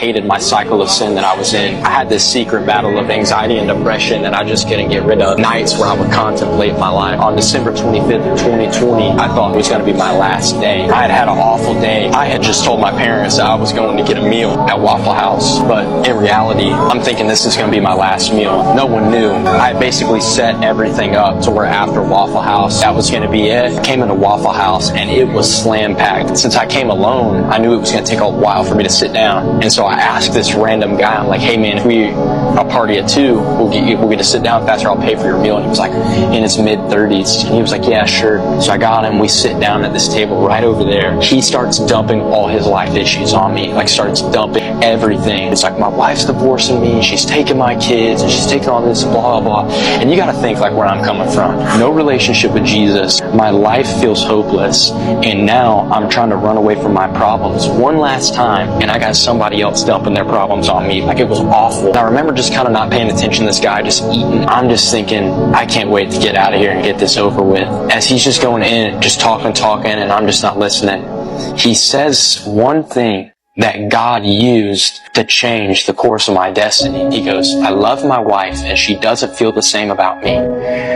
hated my cycle of sin that I was in. I had this secret battle of anxiety and depression that I just couldn't get rid of. Nights where I would contemplate my life. On December 25th of 2020, I thought it was going to be my last day. I had had an awful day. I had just told my parents that I was going to get a meal at Waffle House, but in reality, I'm thinking this is going to be my last meal. No one knew. I basically set everything up to where after Waffle House, that was going to be it. Came into Waffle House and it was slam packed. Since I came alone, I knew it was going to take a while for me to sit down. And so I asked this random guy, I'm like, hey man, if we a party at 2, we'll get to sit down faster, I'll pay for your meal. And he was like in his mid-30s. And he was like, yeah, sure. So I got him, we sit down at this table right over there. He starts dumping all his life issues on me, like starts dumping everything. It's like, my wife's divorcing me, she's taking my kids, and she's taking all this, blah, blah. And you gotta think like where I'm coming from. No relationship with Jesus. My life feels hopeless. And now I'm trying to run away from my problems one last time, and I got somebody else dumping their problems on me. Like, it was awful. And I remember just kind of not paying attention to this guy, just eating. I'm just thinking, I can't wait to get out of here and get this over with. As he's just going in, just talking, and I'm just not listening. He says one thing that God used to change the course of my destiny. He goes, I love my wife and she doesn't feel the same about me.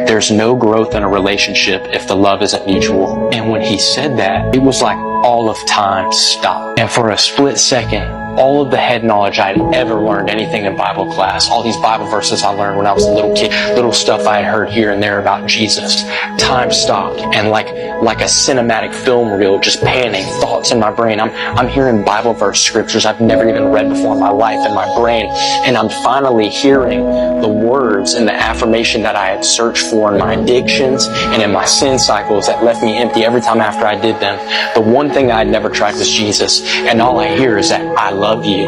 There's no growth in a relationship if the love isn't mutual. And when he said that, it was like all of time stopped. And for a split second, all of the head knowledge I'd ever learned anything in Bible class, all these Bible verses I learned when I was a little kid, little stuff I had heard here and there about Jesus, time stopped, and like a cinematic film reel, just panning thoughts in my brain. I'm hearing Bible verse scriptures I've never even read before in my life in my brain, and I'm finally hearing the words and the affirmation that I had searched for in my addictions and in my sin cycles that left me empty every time after I did them. The one thing I'd never tried was Jesus, and all I hear is that I love you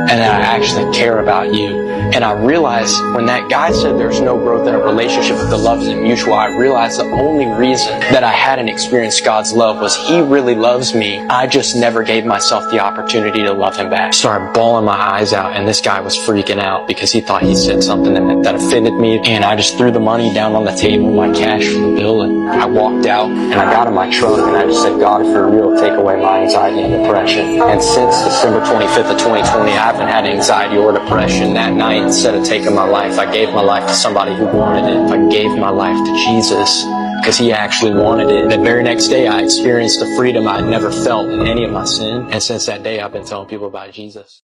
and that I actually care about you. And I realized when that guy said there's no growth in a relationship if the love isn't mutual, I realized the only reason that I hadn't experienced God's love was He really loves me. I just never gave myself the opportunity to love Him back. Started bawling my eyes out, and this guy was freaking out because he thought he said something that offended me. And I just threw the money down on the table, my cash for the bill, and I walked out and I got in my truck and I just said, God, if you're real, take away my anxiety and depression. And since December 25th of 2020, I haven't had anxiety or depression. That night, instead of taking my life, I gave my life to somebody who wanted it. I gave my life to Jesus because He actually wanted it. The very next day, I experienced the freedom I'd never felt in any of my sin. And since that day, I've been telling people about Jesus.